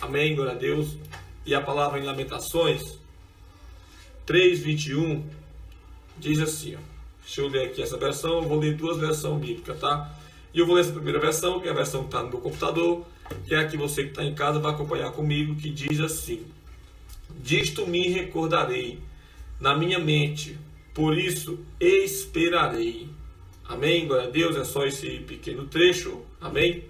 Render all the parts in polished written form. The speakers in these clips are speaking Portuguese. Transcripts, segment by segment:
Amém, glória a Deus. E a palavra em Lamentações 3:21 diz assim, ó. Deixa eu ler aqui essa versão, eu vou ler duas versões bíblicas, tá? E eu vou ler essa primeira versão, que é a versão que está no meu computador, que é a que você que está em casa vai acompanhar comigo, que diz assim: disto me recordarei na minha mente, por isso esperarei. Amém, glória a Deus. É só esse pequeno trecho, amém?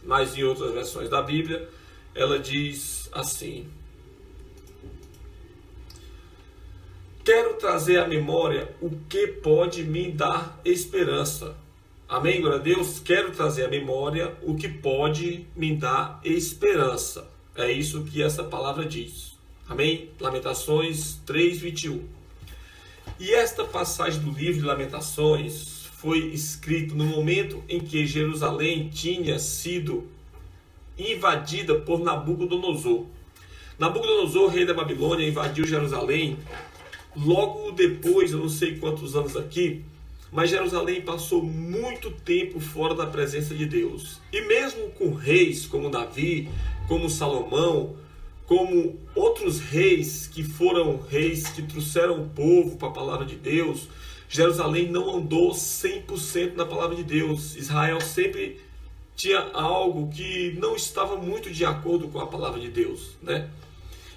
Mas em outras versões da Bíblia, ela diz assim: quero trazer à memória o que pode me dar esperança. Amém, glória a Deus. Quero trazer à memória o que pode me dar esperança. É isso que essa palavra diz. Amém? Lamentações 3:21. E esta passagem do livro de Lamentações foi escrita no momento em que Jerusalém tinha sido invadida por Nabucodonosor. Nabucodonosor, rei da Babilônia, invadiu Jerusalém. Logo depois, eu não sei quantos anos aqui, mas Jerusalém passou muito tempo fora da presença de Deus. E mesmo com reis como Davi, como Salomão, como outros reis que foram reis que trouxeram o povo para a palavra de Deus, Jerusalém não andou 100% na palavra de Deus. Israel sempre tinha algo que não estava muito de acordo com a palavra de Deus, né?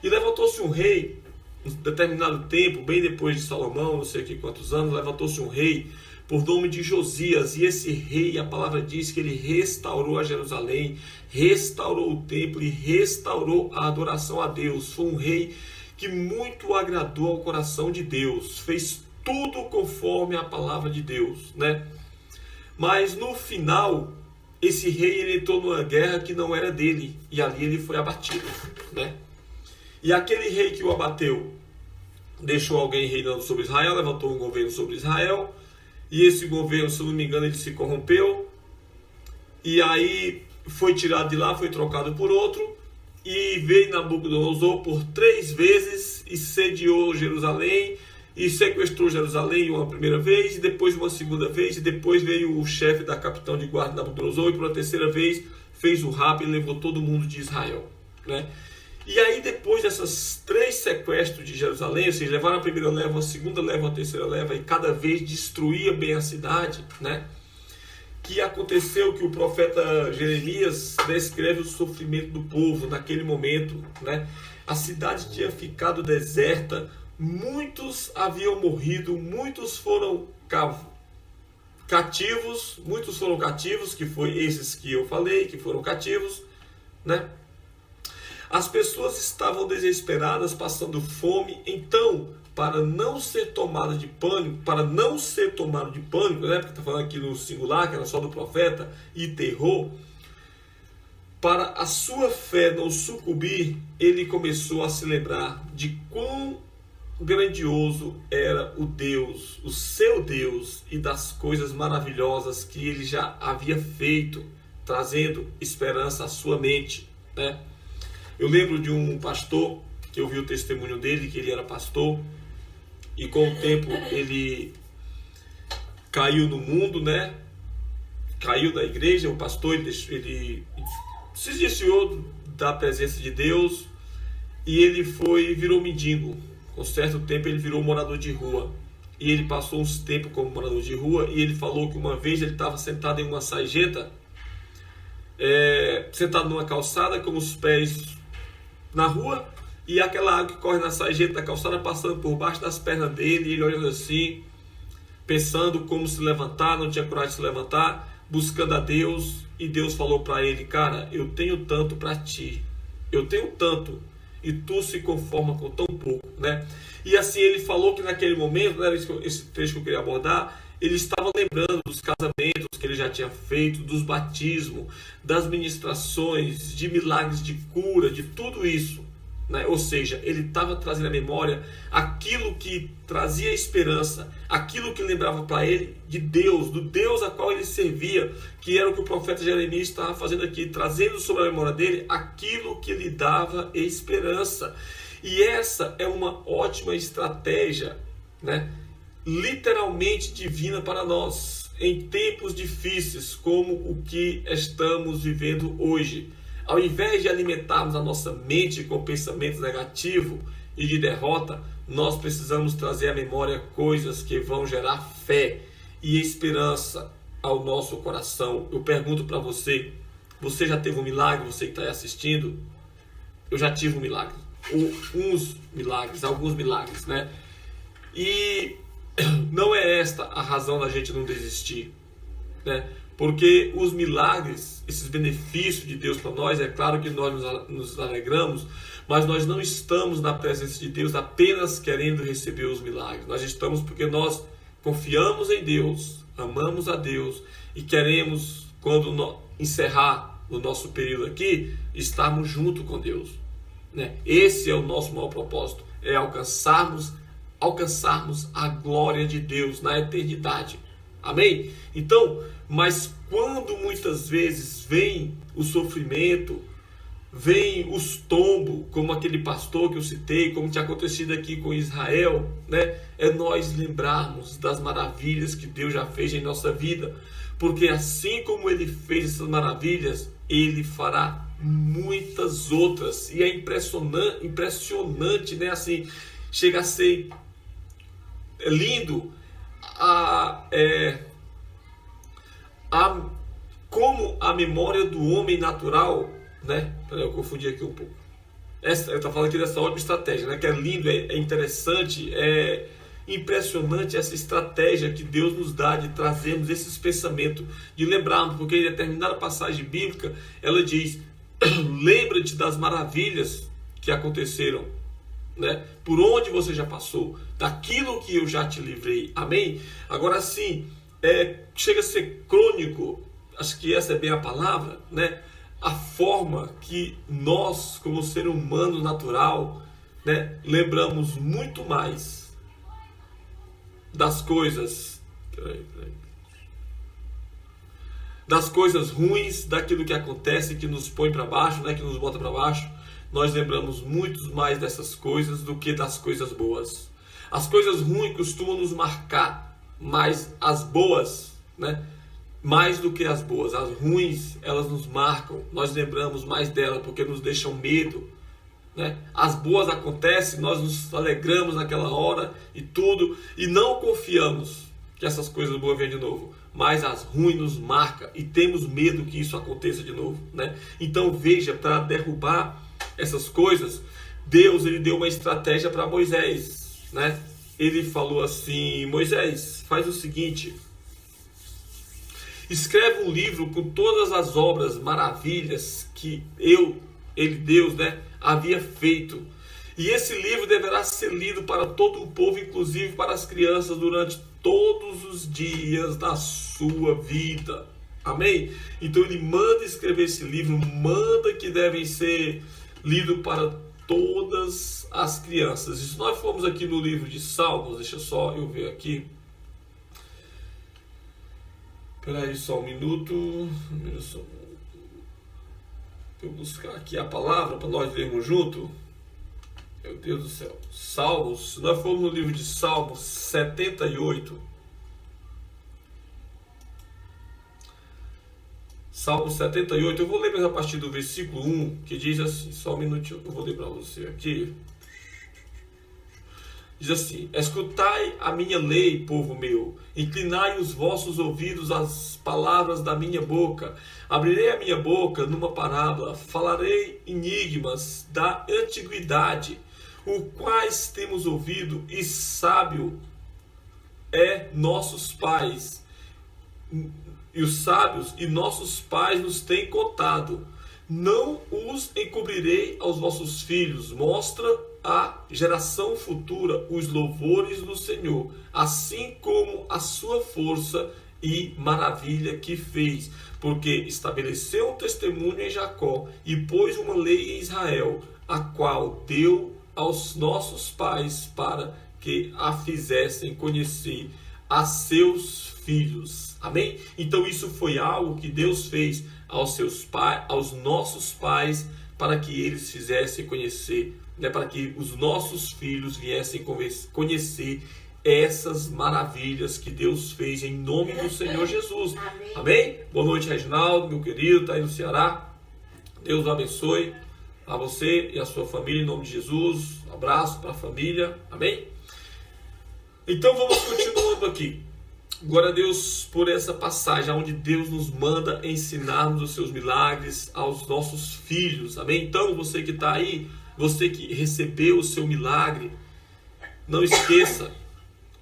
E levantou-se um rei, em determinado tempo, bem depois de Salomão, não sei aqui quantos anos, levantou-se um rei por nome de Josias, e esse rei, a palavra diz que ele restaurou a Jerusalém, restaurou o templo e restaurou a adoração a Deus. Foi um rei que muito agradou ao coração de Deus, fez tudo conforme a palavra de Deus, né? Mas no final, esse rei ele entrou numa guerra que não era dele, e ali ele foi abatido, né? E aquele rei que o abateu deixou alguém reinando sobre Israel, levantou um governo sobre Israel, e esse governo, se não me engano, ele se corrompeu, e aí foi tirado de lá, foi trocado por outro, e veio Nabucodonosor por 3 vezes e sediou Jerusalém, e sequestrou Jerusalém uma primeira vez, e depois uma segunda vez, e depois veio o chefe da capitão de guarda Nabucodonosor, e por uma terceira vez fez o rapto e levou todo mundo de Israel, né? E aí depois dessas 3 sequestros de Jerusalém, ou seja, levaram a primeira leva, a segunda leva, a terceira leva, e cada vez destruía bem a cidade, né? Que aconteceu que o profeta Jeremias descreve o sofrimento do povo naquele momento, né? A cidade tinha ficado deserta, muitos haviam morrido, muitos foram cativos, que foi esses que eu falei, que foram cativos, né? As pessoas estavam desesperadas, passando fome. Então, para não ser tomado de pânico, né? Porque está falando aqui no singular, que era só do profeta, e terror, para a sua fé não sucumbir, ele começou a se lembrar de quão grandioso era o Deus, o seu Deus, e das coisas maravilhosas que ele já havia feito, trazendo esperança à sua mente, né? Eu lembro de um pastor, que eu vi o testemunho dele, que ele era pastor, e com o tempo ele caiu no mundo, né? Caiu da igreja, o pastor, ele se desviou da presença de Deus, e ele virou mendigo. Com certo tempo ele virou morador de rua, e ele passou uns tempos como morador de rua, e ele falou que uma vez ele estava sentado em uma sarjeta, sentado numa calçada com os pés na rua, e aquela água que corre na sarjeta da calçada passando por baixo das pernas dele, e ele olhando assim, pensando como se levantar, não tinha coragem de se levantar, buscando a Deus, e Deus falou para ele: cara, eu tenho tanto para ti, eu tenho tanto, e tu se conforma com tão pouco, né? E assim ele falou que naquele momento, não era esse trecho que eu queria abordar, ele estava lembrando dos casamentos que ele já tinha feito, dos batismos, das ministrações, de milagres de cura, de tudo isso, né? Ou seja, ele estava trazendo à memória aquilo que trazia esperança, aquilo que lembrava para ele de Deus, do Deus a qual ele servia, que era o que o profeta Jeremias estava fazendo aqui, trazendo sobre a memória dele aquilo que lhe dava esperança. E essa é uma ótima estratégia, né? Literalmente divina para nós, em tempos difíceis como o que estamos vivendo hoje. Ao invés de alimentarmos a nossa mente com pensamentos negativos e de derrota, nós precisamos trazer à memória coisas que vão gerar fé e esperança ao nosso coração. Eu pergunto para você, você já teve um milagre, você que está aí assistindo? Eu já tive um milagre, alguns milagres, né? E não é esta a razão da gente não desistir, né? Porque os milagres, esses benefícios de Deus para nós, é claro que nós nos alegramos, mas nós não estamos na presença de Deus apenas querendo receber os milagres. Nós estamos porque nós confiamos em Deus, amamos a Deus e queremos, quando encerrar o nosso período aqui, estarmos junto com Deus, né? Esse é o nosso maior propósito, é alcançarmos a glória de Deus na eternidade. Amém? Então, mas quando muitas vezes vem o sofrimento, vem os tombos, como aquele pastor que eu citei, como tinha acontecido aqui com Israel, né? É nós lembrarmos das maravilhas que Deus já fez em nossa vida, porque assim como Ele fez essas maravilhas, Ele fará muitas outras, e é impressionante, né? Assim, chega a ser lindo como a memória do homem natural, né? Peraí, eu confundi aqui um pouco. Eu estou falando aqui dessa ótima estratégia, né? Que é lindo, é interessante, é impressionante essa estratégia que Deus nos dá de trazermos esses pensamentos, de lembrarmos, porque em determinada passagem bíblica ela diz: lembra-te das maravilhas que aconteceram, né? Por onde você já passou, daquilo que eu já te livrei. Amém? Agora sim, chega a ser crônico, acho que essa é bem a palavra, né? A forma que nós, como ser humano natural, né, lembramos muito mais das coisas, das coisas ruins, daquilo que acontece, que nos põe para baixo, né, que nos bota para baixo. Nós lembramos muito mais dessas coisas do que das coisas boas. As coisas ruins costumam nos marcar, mas as boas, né, mais do que as boas. As ruins, elas nos marcam, nós lembramos mais delas porque nos deixam medo, né? As boas acontecem, nós nos alegramos naquela hora e tudo, e não confiamos que essas coisas boas venham de novo, mas as ruins nos marcam e temos medo que isso aconteça de novo, né? Então veja, para derrubar essas coisas, Deus ele deu uma estratégia para Moisés, né? Ele falou assim: Moisés, faz o seguinte, escreve um livro com todas as obras, maravilhas que Deus, né, havia feito. E esse livro deverá ser lido para todo o povo, inclusive para as crianças, durante todos os dias da sua vida. Amém? Então ele manda escrever esse livro, manda que devem ser lido para todas as crianças. E se nós formos aqui no livro de Salmos, deixa só eu ver aqui. Espera aí só um minuto. Deixa eu buscar aqui a palavra para nós lermos junto. Meu Deus do céu. Salmos, se nós formos no livro de Salmos 78. Salmo 78, eu vou ler a partir do versículo 1, que diz assim, só um minutinho, eu vou ler para você aqui. Diz assim: escutai a minha lei, povo meu, inclinai os vossos ouvidos às palavras da minha boca. Abrirei a minha boca numa parábola, falarei enigmas da antiguidade, o quais temos ouvido, e sábio é nossos pais. E os sábios e nossos pais nos têm contado. Não os encobrirei aos vossos filhos. Mostra à geração futura os louvores do Senhor, assim como a sua força e maravilha que fez. Porque estabeleceu um testemunho em Jacó e pôs uma lei em Israel, a qual deu aos nossos pais para que a fizessem conhecer a seus filhos. Amém? Então isso foi algo que Deus fez aos seus pais, aos nossos pais, para que eles fizessem conhecer, né, para que os nossos filhos viessem conhecer essas maravilhas que Deus fez em nome do Senhor Jesus. Amém? Amém? Boa noite, Reginaldo, meu querido, está aí no Ceará. Deus o abençoe a você e a sua família em nome de Jesus. Um abraço para a família. Amém? Então vamos continuando aqui. Glória a Deus por essa passagem onde Deus nos manda ensinarmos os seus milagres aos nossos filhos. Amém? Então você que está aí, você que recebeu o seu milagre, não esqueça,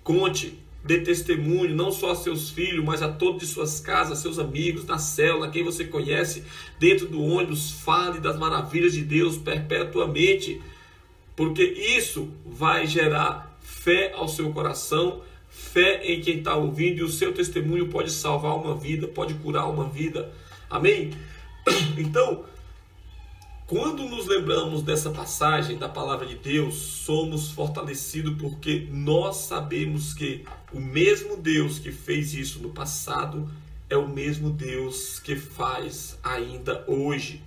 conte, dê testemunho, não só a seus filhos, mas a todos de suas casas, seus amigos, na célula, quem você conhece, dentro do ônibus, fale das maravilhas de Deus perpetuamente, porque isso vai gerar fé ao seu coração, fé em quem está ouvindo, e o seu testemunho pode salvar uma vida, pode curar uma vida. Amém? Então, quando nos lembramos dessa passagem da palavra de Deus, somos fortalecidos porque nós sabemos que o mesmo Deus que fez isso no passado é o mesmo Deus que faz ainda hoje.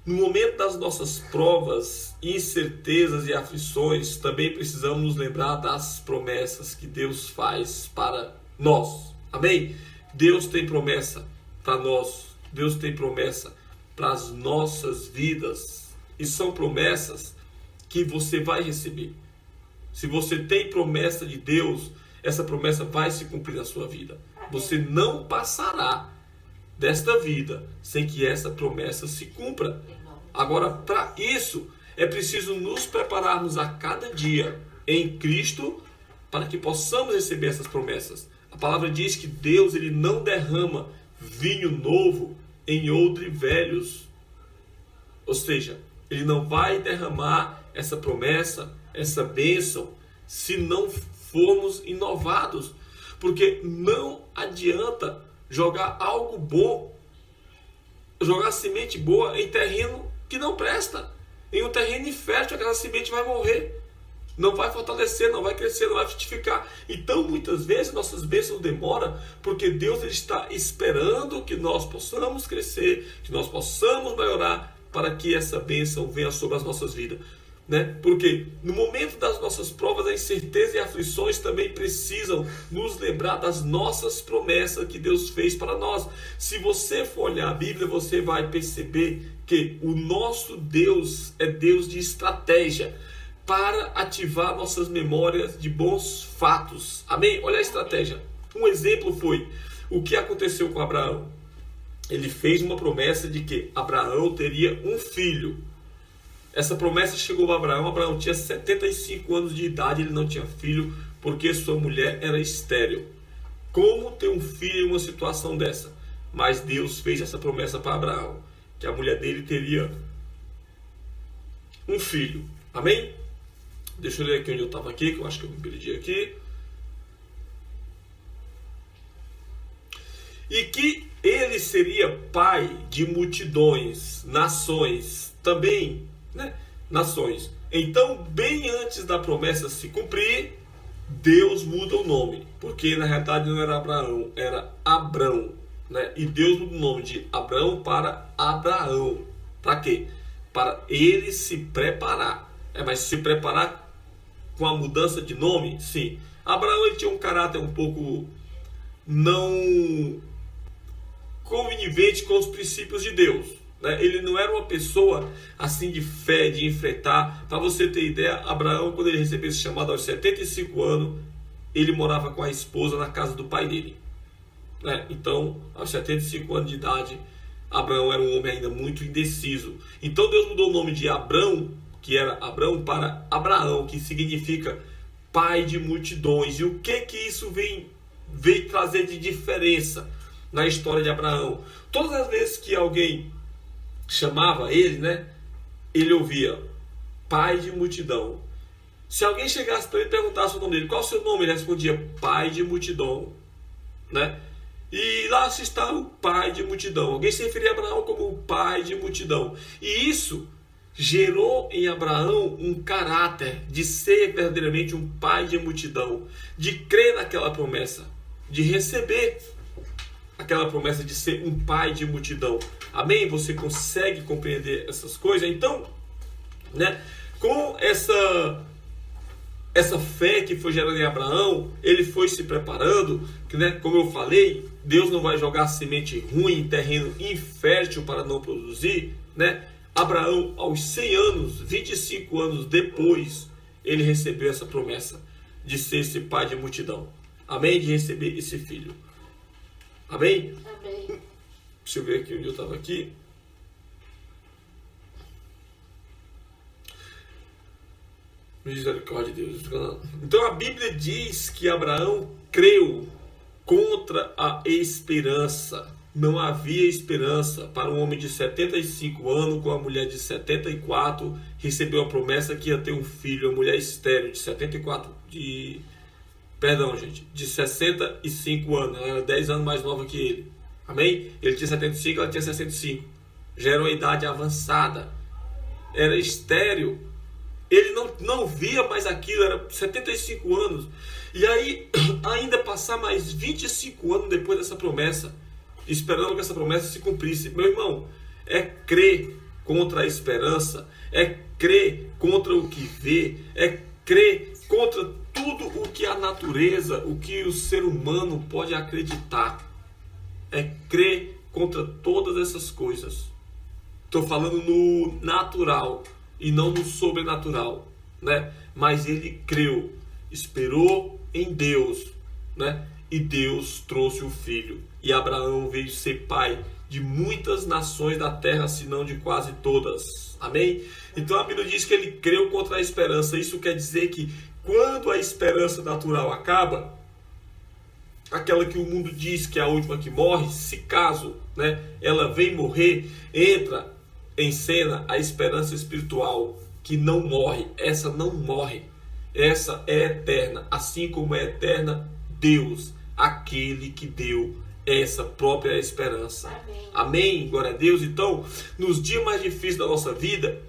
No momento das nossas provas, incertezas e aflições, também precisamos nos lembrar das promessas que Deus faz para nós. Amém? Deus tem promessa para nós. Deus tem promessa para as nossas vidas. E são promessas que você vai receber. Se você tem promessa de Deus, essa promessa vai se cumprir na sua vida. Você não passará desta vida sem que essa promessa se cumpra. Agora, para isso, é preciso nos prepararmos a cada dia em Cristo para que possamos receber essas promessas. A palavra diz que Deus ele não derrama vinho novo em odres velhos. Ou seja, ele não vai derramar essa promessa, essa bênção, se não formos inovados. Porque não adianta jogar algo bom, jogar semente boa em terreno que não presta. Em um terreno infértil, aquela semente vai morrer. Não vai fortalecer, não vai crescer, não vai frutificar. Então, muitas vezes, nossas bênçãos demoram, porque Deus ele está esperando que nós possamos crescer, que nós possamos melhorar, para que essa bênção venha sobre as nossas vidas. Né? Porque no momento das nossas provas, a incerteza e aflições também precisam nos lembrar das nossas promessas que Deus fez para nós. Se você for olhar a Bíblia, você vai perceber que o nosso Deus é Deus de estratégia para ativar nossas memórias de bons fatos. Amém? Olha a estratégia. Um exemplo foi o que aconteceu com Abraão. Ele fez uma promessa de que Abraão teria um filho. Essa promessa chegou a Abraão. Abraão tinha 75 anos de idade, ele não tinha filho porque sua mulher era estéril. Como ter um filho em uma situação dessa? Mas Deus fez essa promessa para Abraão, que a mulher dele teria um filho. Amém? Deixa eu ler aqui onde eu estava aqui, que eu acho que eu me perdi aqui. E que ele seria pai de multidões, nações, também, né? Nações. Então, bem antes da promessa se cumprir, Deus muda o nome. Porque na realidade não era Abraão, era Abrão. Né? E Deus muda o nome de Abrão para Abraão. Para quê? Para ele se preparar. Mas se preparar com a mudança de nome? Sim. Abraão ele tinha um caráter um pouco não conivente com os princípios de Deus. Né? Ele não era uma pessoa assim de fé, de enfrentar. Para você ter ideia, Abraão, quando ele recebeu esse chamado aos 75 anos, ele morava com a esposa na casa do pai dele. Né? Então, aos 75 anos de idade, Abraão era um homem ainda muito indeciso. Então Deus mudou o nome de Abrão, que era Abrão, para Abraão, que significa pai de multidões. E o que isso veio trazer de diferença na história de Abraão? Todas as vezes que alguém chamava ele, né, ele ouvia pai de multidão. Se alguém chegasse para ele e perguntasse o nome dele, qual é o seu nome? Ele respondia pai de multidão. Né? E lá se está o pai de multidão. Alguém se referia a Abraão como o pai de multidão. E isso gerou em Abraão um caráter de ser verdadeiramente um pai de multidão, de crer naquela promessa, de receber aquela promessa de ser um pai de multidão. Amém? Você consegue compreender essas coisas? Então, né, com essa fé que foi gerada em Abraão, ele foi se preparando, que, né, como eu falei, Deus não vai jogar semente ruim em terreno infértil para não produzir. né? Abraão, aos 100 anos, 25 anos depois, ele recebeu essa promessa de ser esse pai de multidão. Amém? De receber esse filho. Amém? Amém. Deixa eu ver aqui onde eu estava aqui. Misericórdia de Deus. Então a Bíblia diz que Abraão creu contra a esperança. Não havia esperança para um homem de 75 anos com a mulher de 74. Recebeu a promessa que ia ter um filho, a mulher estéril de 74, de 65 anos. Ela era 10 anos mais nova que ele. Amém? Ele tinha 75, ela tinha 65. Já era uma idade avançada. Era estéril. Ele não via mais aquilo, era 75 anos. E aí, ainda passar mais 25 anos depois dessa promessa, esperando que essa promessa se cumprisse. Meu irmão, é crer contra a esperança, é crer contra o que vê, é crer contra tudo o que a natureza, o que o ser humano pode acreditar. É crer contra todas essas coisas. Estou falando no natural e não no sobrenatural, né? Mas ele creu, esperou em Deus, né? E Deus trouxe o filho. E Abraão veio ser pai de muitas nações da terra, se não de quase todas. Amém? Então a Bíblia diz que ele creu contra a esperança. Isso quer dizer que quando a esperança natural acaba, aquela que o mundo diz que é a última que morre, se caso, né, ela vem morrer, entra em cena a esperança espiritual que não morre. Essa não morre, essa é eterna, assim como é eterna Deus, aquele que deu essa própria esperança. Amém. Amém? Glória a Deus. Então, nos dias mais difíceis da nossa vida,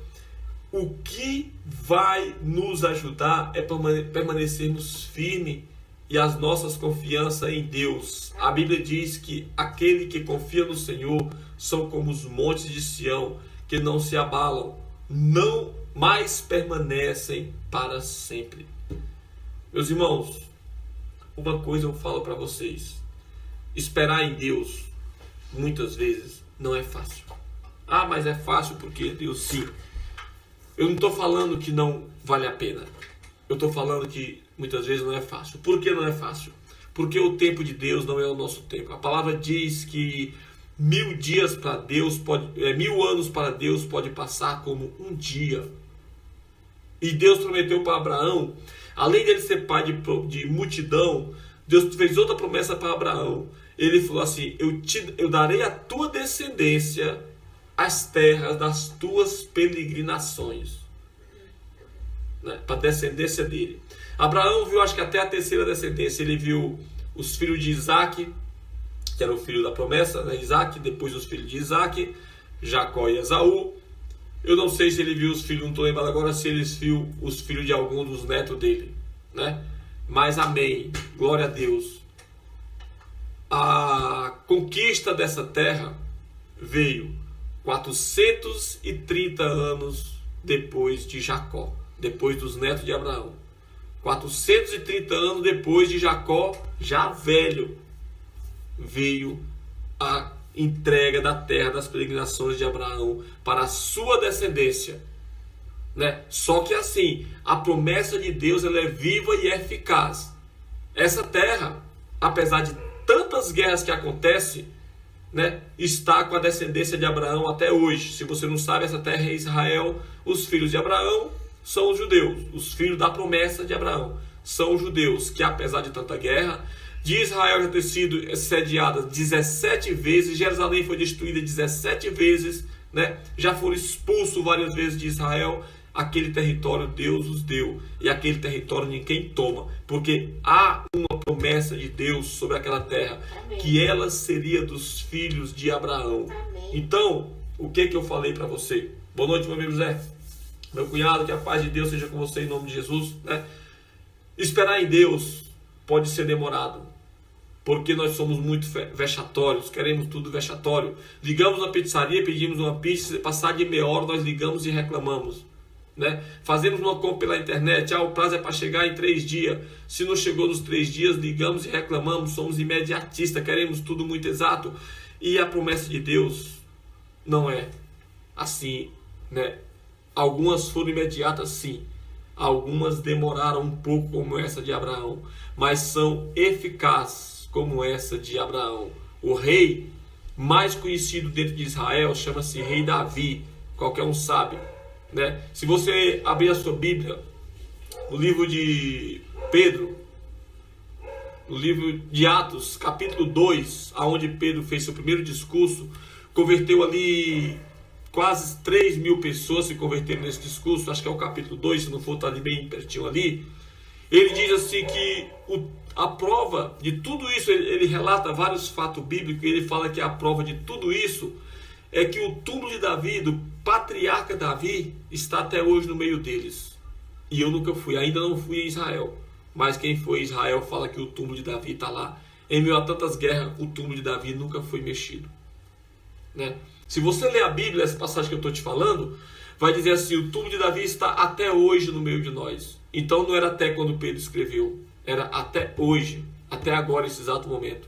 o que vai nos ajudar é permanecermos firmes e as nossas confianças em Deus. A Bíblia diz que aquele que confia no Senhor são como os montes de Sião, que não se abalam, não mais permanecem para sempre. Meus irmãos, uma coisa eu falo para vocês: esperar em Deus muitas vezes não é fácil. Ah, mas é fácil porque Deus, sim. Eu não estou falando que não vale a pena. Eu estou falando que muitas vezes não é fácil. Por que não é fácil? Porque o tempo de Deus não é o nosso tempo. A palavra diz que 1000 dias para Deus 1000 anos para Deus pode passar como um dia. E Deus prometeu para Abraão, além dele ser pai de multidão, Deus fez outra promessa para Abraão. Ele falou assim: eu darei à tua descendência as terras das tuas peregrinações, né? Para a descendência dele. Abraão viu, acho que até a terceira descendência. Ele viu os filhos de Isaac, que era o filho da promessa, né? Isaac, depois os filhos de Isaac, Jacó e Esaú. Eu não sei se ele viu os filhos, não estou lembrado agora se eles viu os filhos de algum dos netos dele, né? Mas amém, glória a Deus. A conquista dessa terra veio 430 anos depois de Jacó, depois dos netos de Abraão. 430 anos depois de Jacó, já velho, veio a entrega da terra das peregrinações de Abraão para a sua descendência, né? Só que assim, a promessa de Deus, ela é viva e eficaz. Essa terra, apesar de tantas guerras que acontecem, né, está com a descendência de Abraão até hoje. Se você não sabe, essa terra é Israel. Os filhos de Abraão são os judeus. Os filhos da promessa de Abraão são os judeus, que apesar de tanta guerra, de Israel já ter sido sediada 17 vezes, Jerusalém foi destruída 17 vezes, né? Já foram expulsos várias vezes de Israel. Aquele território Deus os deu, e aquele território ninguém toma, porque há uma promessa de Deus sobre aquela terra. Amém. Que ela seria dos filhos de Abraão. Amém. Então, o que eu falei para você? Boa noite, meu amigo Zé, meu cunhado, que a paz de Deus seja com você em nome de Jesus, né? Esperar em Deus pode ser demorado, porque nós somos muito vexatórios, queremos tudo vexatório. Ligamos na pizzaria, pedimos uma pizza, passar de meia hora nós ligamos e reclamamos, né? Fazemos uma compra pela internet, o prazo é para chegar em 3 dias. Se não chegou nos 3 dias, ligamos e reclamamos. Somos imediatistas, queremos tudo muito exato. E a promessa de Deus não é. assim, né? Algumas foram imediatas, sim. Algumas demoraram um pouco, como essa de Abraão, mas são eficazes, como essa de Abraão. O rei mais conhecido dentro de Israel chama-se Rei Davi, qualquer um sabe, né? Se você abrir a sua Bíblia, o livro de Pedro, no livro de Atos, capítulo 2, aonde Pedro fez seu primeiro discurso, converteu ali quase 3.000 pessoas, se converteram nesse discurso, acho que é o capítulo 2, se não for, está ali bem pertinho ali. Ele diz assim que a prova de tudo isso, ele relata vários fatos bíblicos, e ele fala que a prova de tudo isso é que o túmulo de Davi, do patriarca Davi, está até hoje no meio deles. E eu nunca fui, ainda não fui em Israel. Mas quem foi em Israel fala que o túmulo de Davi está lá. Em meio a tantas guerras, o túmulo de Davi nunca foi mexido, né? Se você ler a Bíblia, essa passagem que eu estou te falando, vai dizer assim, o túmulo de Davi está até hoje no meio de nós. Então não era até quando Pedro escreveu, era até hoje, até agora, esse exato momento.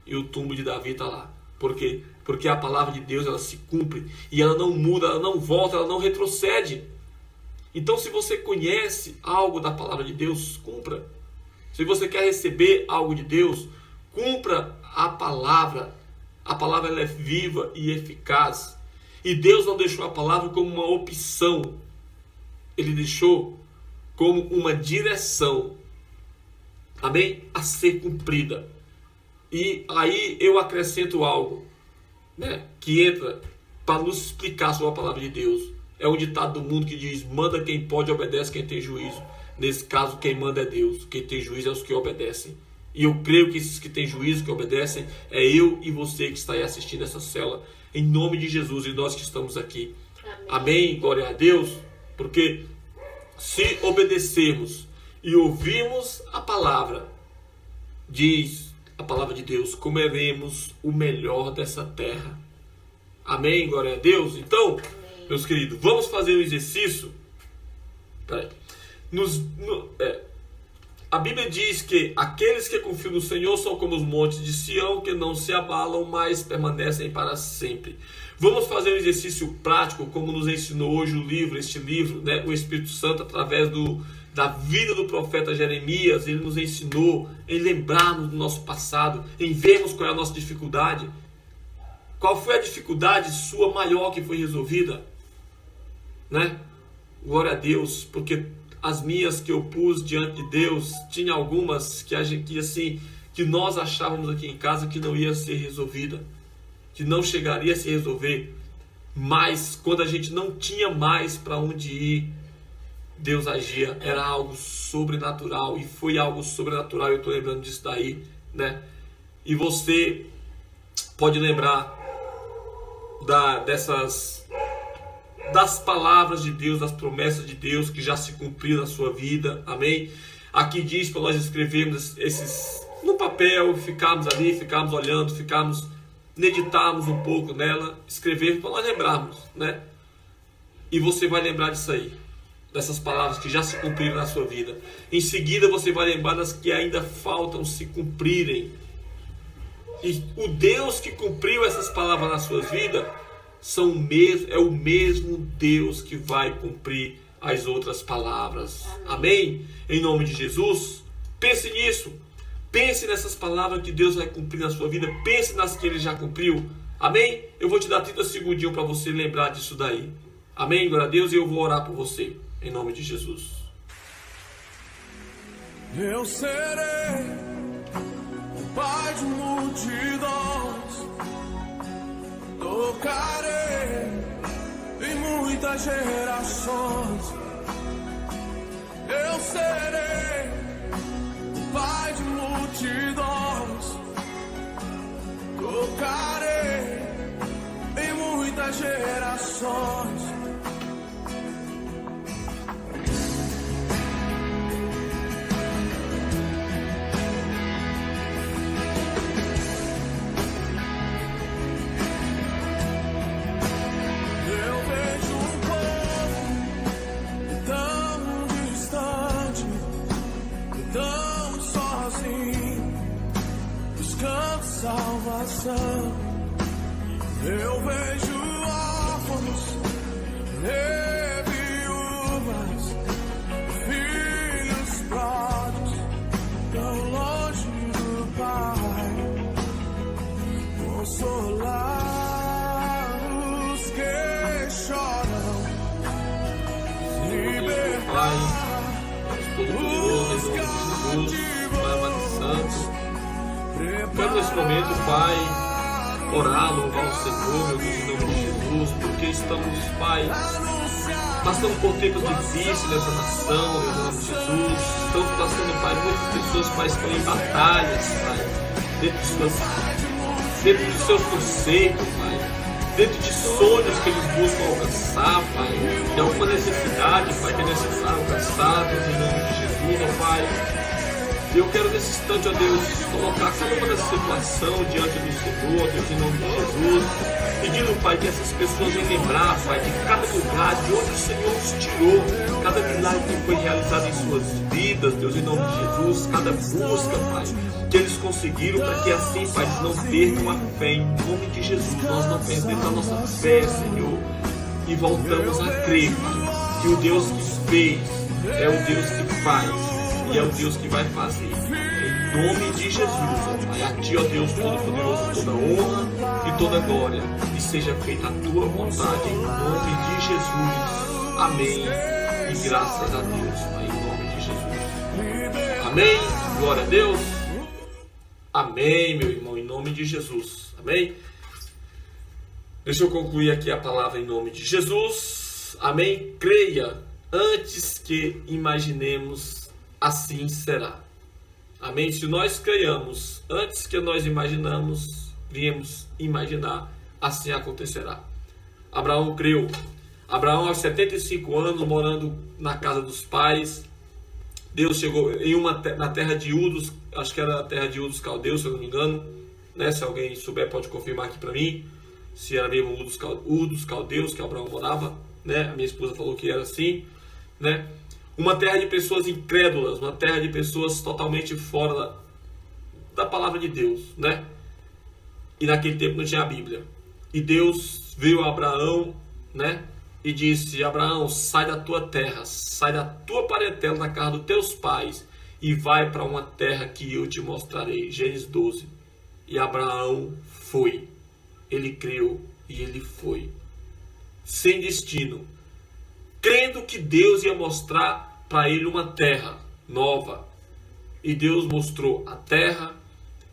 E o túmulo de Davi está lá. Por quê? Porque a palavra de Deus, ela se cumpre, e ela não muda, ela não volta, ela não retrocede. Então, se você conhece algo da palavra de Deus, cumpra. Se você quer receber algo de Deus, cumpra a palavra. A palavra ela é viva e eficaz. E Deus não deixou a palavra como uma opção. Ele deixou como uma direção. Amém? A ser cumprida. E aí eu acrescento algo, né, que entra para nos explicar sobre a palavra de Deus. É um ditado do mundo que diz, manda quem pode, obedece quem tem juízo. Nesse caso, quem manda é Deus. Quem tem juízo é os que obedecem. E eu creio que esses que têm juízo, que obedecem, é eu e você que está aí assistindo essa célula. Em nome de Jesus e nós que estamos aqui. Amém. Amém. Glória a Deus. Porque se obedecermos e ouvirmos a palavra, diz a palavra de Deus, comeremos o melhor dessa terra. Amém. Glória a Deus. Então, meus queridos, vamos fazer um exercício. A Bíblia diz que aqueles que confiam no Senhor são como os montes de Sião, que não se abalam, mas permanecem para sempre. Vamos fazer um exercício prático, como nos ensinou hoje este livro, né? O Espírito Santo, através da vida do profeta Jeremias. Ele nos ensinou em lembrarmos do nosso passado, em vermos qual é a nossa dificuldade. Qual foi a dificuldade sua maior que foi resolvida? Né? Glória a Deus, porque as minhas que eu pus diante de Deus, tinha algumas que nós achávamos aqui em casa que não ia ser resolvida, que não chegaria a se resolver, mas quando a gente não tinha mais para onde ir, Deus agia, era algo sobrenatural, e foi algo sobrenatural, eu estou lembrando disso daí, né? E você pode lembrar das palavras de Deus, das promessas de Deus que já se cumpriram na sua vida, amém? Aqui diz para nós escrevermos esses no papel, ficarmos ali, ficarmos olhando, meditarmos um pouco nela, escrever para nós lembrarmos, né? E você vai lembrar disso aí, dessas palavras que já se cumpriram na sua vida. Em seguida você vai lembrar das que ainda faltam se cumprirem. E o Deus que cumpriu essas palavras na sua vida é o mesmo Deus que vai cumprir as outras palavras. Amém? Em nome de Jesus, pense nisso. Pense nessas palavras que Deus vai cumprir na sua vida. Pense nas que Ele já cumpriu. Amém? Eu vou te dar 30 segundinhos para você lembrar disso daí. Amém? Glória a Deus. E eu vou orar por você. Em nome de Jesus. Eu serei o pai de multidões. Tocarei em muitas gerações. Eu serei o pai de multidões. Tocarei em muitas gerações. Salvação, eu vejo órfãos e viúvas, filhos pródigos, tão longe do Pai, consolar os que choram, Pai, Todo-Poderoso, em nome de Jesus, Pai amado e santo. Quero nesse momento, Pai, orar, louvar o Senhor, meu Deus, em nome de Jesus, porque estamos, Pai, passando por tempos difíceis nessa nação, em nome de Jesus. Estamos passando, Pai, muitas pessoas, Pai, estão em batalhas, Pai, dentro dos seus conceitos, Pai, dentro de sonhos que eles buscam alcançar, Pai, de alguma necessidade, Pai, que é necessário alcançar, Deus, em nome de Jesus, ó Pai. Eu quero nesse instante, ó Deus, colocar cada uma dessa situação diante do Senhor, Deus, em nome de Jesus, pedindo, Pai, que essas pessoas venham lembrar, Pai, de cada lugar de onde o Senhor os tirou, cada milagre que foi realizado em suas vidas, Deus, em nome de Jesus, cada busca, Pai, que eles conseguiram, para que assim, Pai, eles não percam a fé, em nome de Jesus. Nós não perdemos a nossa fé, Senhor, e voltamos a crer, Pai, que o Deus que fez é o Deus que faz e é o Deus que vai fazer. Em nome de Jesus, ó Pai, a Ti, ó Deus Todo-Poderoso, toda honra e toda glória, e seja feita a Tua vontade, em nome de Jesus. Amém. E graças a Deus, Pai, em nome de Jesus. Amém. Glória a Deus. Amém, meu irmão, em nome de Jesus. Amém? Deixa eu concluir aqui a palavra em nome de Jesus. Amém? Creia antes que imaginemos, assim será. Amém? Se nós creiamos antes que nós imaginamos, viemos imaginar, assim acontecerá. Abraão creu. Abraão, aos 75 anos, morando na casa dos pais, Deus chegou na terra de Udos, acho que era a terra de Udos Caldeus, se eu não me engano, né? Se alguém souber pode confirmar aqui para mim, se era mesmo Udos Caldeus que Abraão morava, né? A minha esposa falou que era assim, né? Uma terra de pessoas incrédulas, uma terra de pessoas totalmente fora da palavra de Deus, né? E naquele tempo não tinha a Bíblia. E Deus veio a Abraão, né? E disse: Abraão, sai da tua terra, sai da tua parentela, da casa dos teus pais, e vai para uma terra que eu te mostrarei. Gênesis 12. E Abraão foi. Ele creu e ele foi. Sem destino. Crendo que Deus ia mostrar para ele uma terra nova. E Deus mostrou a terra.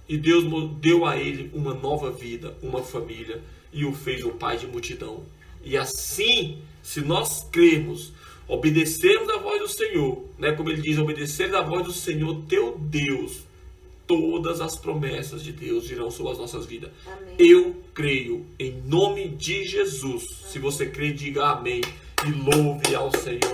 E Deus deu a ele uma nova vida, uma família. E o fez um pai de multidão. E assim, se nós cremos, obedecermos a voz do Senhor, né? Como ele diz, obedecer a voz do Senhor teu Deus, todas as promessas de Deus virão sobre as nossas vidas. Amém. Eu creio em nome de Jesus. Amém. Se você crê, diga amém e louve ao Senhor.